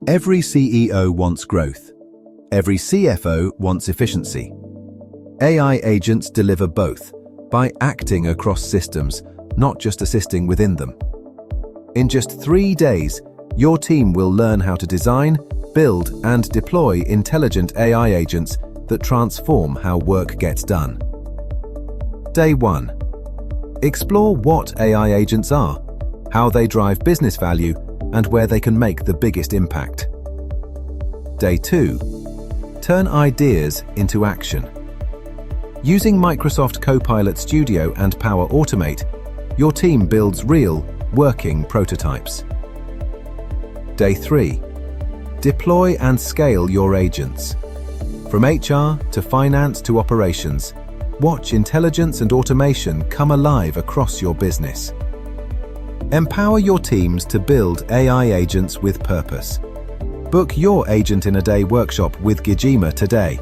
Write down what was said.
Every CEO wants growth. Every CFO wants efficiency. AI agents deliver both by acting across systems, not just assisting within them. In just 3 days, your team will learn how to design, build, and deploy intelligent AI agents that transform how work gets done. Day 1. Explore what AI agents are, how they drive business value, and where they can make the biggest impact. Day 2. Turn ideas into action. Using Microsoft Copilot Studio and Power Automate, your team builds real, working prototypes. Day 3. Deploy and scale your agents. From HR to finance to operations, watch intelligence and automation come alive across your business. Empower your teams to build AI agents with purpose. Book your Agent in a Day workshop with Gijima today.